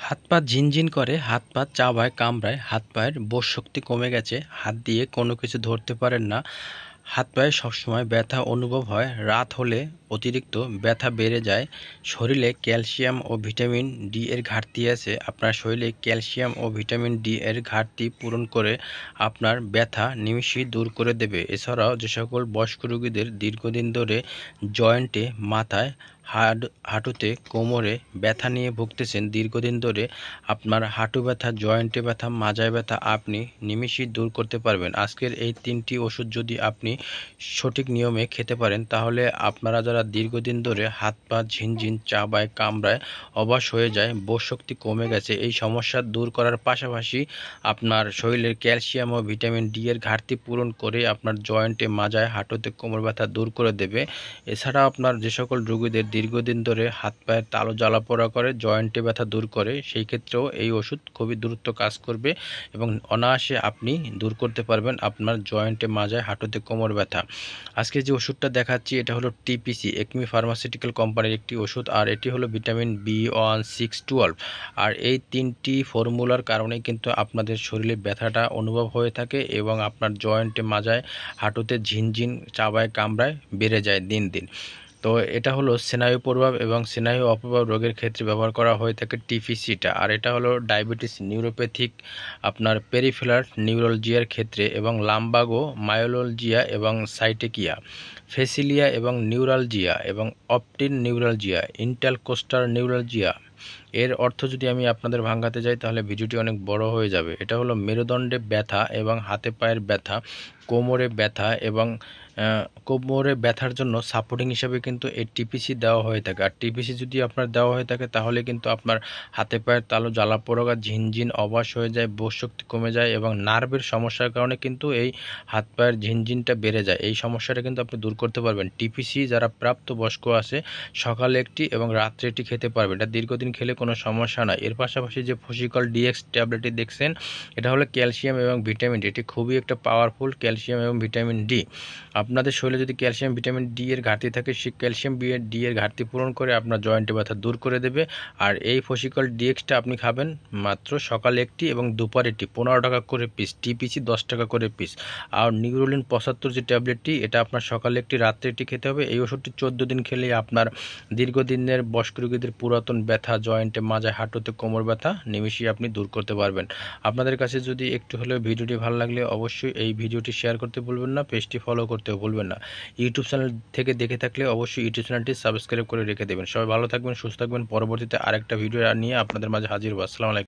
হাত পা ঝিনঝিন করে, হাত পা চাবায় কামড়ায়, হাত পায়ের বোধ শক্তি কমে গেছে, হাত দিয়ে কোনো কিছু ধরতে পারেন না, হাত পায়ে সবসময় ব্যথা অনুভব হয়, রাত হলে অতিরিক্ত ব্যথা বেড়ে যায়, শরীরে ক্যালসিয়াম ও ভিটামিন ডি এর ঘাটতি আছে। আপনার শরীরে ক্যালসিয়াম ও ভিটামিন ডি এর ঘাটতি পূরণ করে আপনার ব্যথা নিমিষেই দূর করে দেবে। এছাড়াও যে সকল বয়স্ক রোগীদের দীর্ঘদিন ধরে জয়েন্টে, মাথায়, হাঁটুতে, কোমরে ব্যথা নিয়ে ভুগতেছেন, দীর্ঘদিন ধরে আপনার হাঁটু ব্যথা, জয়েন্টে ব্যথা, মাজায় ব্যথা আপনি নিমিষেই দূর করতে পারবেন। আজকের এই 3টি ওষুধ যদি আপনি সঠিক নিয়মে খেতে পারেন, তাহলে আপনারা যারা দীর্ঘদিন ধরে হাত পা ঝিনঝিন, চাবায়, কামড়ায়, অবশ হয়ে যায়, বোধ শক্তি কমে গেছে, এই সমস্যা দূর করার পাশাপাশি আপনার শরীরের ক্যালসিয়াম ও ভিটামিন ডি এর ঘাটতি পূরণ করে আপনার জয়েন্টে, মাজায়, হাঁটুতে কোমর ব্যথা দূর করে দেবে। এছাড়া আপনার যে সকল রোগীদের দীর্ঘদিন ধরে হাত পায়ের তালু জ্বালাপোড়া করে, জয়েন্টে ব্যথা দূর করে, সেই ক্ষেত্রেও এই ওষুধ খুবই দ্রুত কাজ করবে এবং অনায়াসে আপনি দূর করতে পারবেন আপনার জয়েন্টে, মাজায়, হাঁটুতে কোমর ব্যথা। আজকে যে ওষুধটা দেখাচ্ছি এটা হলো টিপিসি, একমি ফার্মাসিউটিক্যাল কোম্পানির একটি ওষুধ, আর এটি হলো ভিটামিন B1, 6, 12। আর এই 3টি ফর্মুলার কারণে কিন্তু আপনাদের শরীরে ব্যথাটা অনুভব হয়ে থাকে এবং আপনার জয়েন্টে, মাজায়, হাঁটুতে ঝিনঝিন, চাবায়, কামড়ায় বেড়ে যায় দিন দিন। তো এটা হলো স্নায়ু প্রভাব এবং স্নায়ু অপ্রভাব রোগের ক্ষেত্রে ব্যবহার করা হয়ে থাকে টিপিসিটা। আর এটা হলো ডায়াবেটিস, নিউরোপ্যাথিক, আপনার পেরিফেরাল নিউরোলজিয়ার ক্ষেত্রে এবং লাম্বাগো, মায়োলজিয়া এবং সাইটেকিয়া, ফেসিলিয়া এবং নিউরালজিয়া এবং অপটিন নিউরালজিয়া, ইন্টারকোস্টাল নিউরালজিয়া। এর অর্থ যদি আমি আপনাদের ভাঙাতে যাই তাহলে ভিডিওটি অনেক বড় হয়ে যাবে। এটা হলো মেরুদণ্ডে ব্যথা এবং হাতে পায়ের ব্যথা, কোমরে ব্যথা এবং কোমরে ব্যথার জন্য সাপোর্টিং হিসাবে কিন্তু এই টিপিসি দেওয়া হয়ে থাকে। আর টিপিসি যদি আপনার দেওয়া হয়ে থাকে তাহলে কিন্তু আপনার হাতে পায়ের তালু জ্বালাপোড়া, ঝিনঝিন, অবশ হয়ে যায়, বোধ শক্তি কমে যায় এবং নার্ভের সমস্যার কারণে কিন্তু এই হাত পায়ের ঝিনঝিনটা বেড়ে যায়। এই সমস্যাটা কিন্তু আপনি দূর করতে পারবেন। টিপিসি যারা প্রাপ্তবয়স্ক আছে সকালে একটি এবং রাত্রে একটি খেতে পারবেন। এটা দীর্ঘদিন খেলে কোনো সমস্যা নাই। এর পাশাপাশি যে ফসিকল ডিএক্স ট্যাবলেটটি দেখছেন এটা হলো ক্যালসিয়াম এবং ভিটামিন ডি। এটি খুবই একটা পাওয়ারফুল ক্যালসিয়াম এবং ভিটামিন ডি। আপনাদের শরীরে যদি ক্যালসিয়াম, ভিটামিন ডি এর ঘাটতি থাকে, সেই ক্যালসিয়াম ডি এর ঘাটতি পূরণ করে আপনার জয়েন্টে ব্যথা দূর করে দেবে। আর এই ফসিকল ডিএক্সটা আপনি খাবেন মাত্র সকালে একটি এবং দুপুরে একটি, 15 টাকা করে পিস। টিপিসি 10 টাকা করে পিস। আর নিউরোলিন 75 যে ট্যাবলেটটি, এটা আপনার সকালে একটি, রাত্রে একটি খেতে হবে। এই ওষুধটি 14 দিন খেলেই আপনার দীর্ঘদিনের বয়স্ক রোগীদের পুরাতন ব্যথা, জয়েন্টে, মাজায়, হাঁটুতে কোমর ব্যথা নিমিষেই আপনি দূর করতে পারবেন। আপনাদের কাছে যদি একটু হলেও ভিডিওটি ভালো লাগলে অবশ্যই এই ভিডিওটি শেয়ার করতে ভুলবেন না, পেজটি ফলো করতেও ভুলবেন না। ইউটিউব চ্যানেল থেকে দেখে থাকলে অবশ্যই ইউটিউব চ্যানেলটি সাবস্ক্রাইব করে রেখে দেবেন। সবাই ভালো থাকবেন, সুস্থ থাকবেন। পরবর্তীতে আরেকটা ভিডিও নিয়ে আপনাদের মাঝে হাজির হবো। আসসালামু আলাইকুম।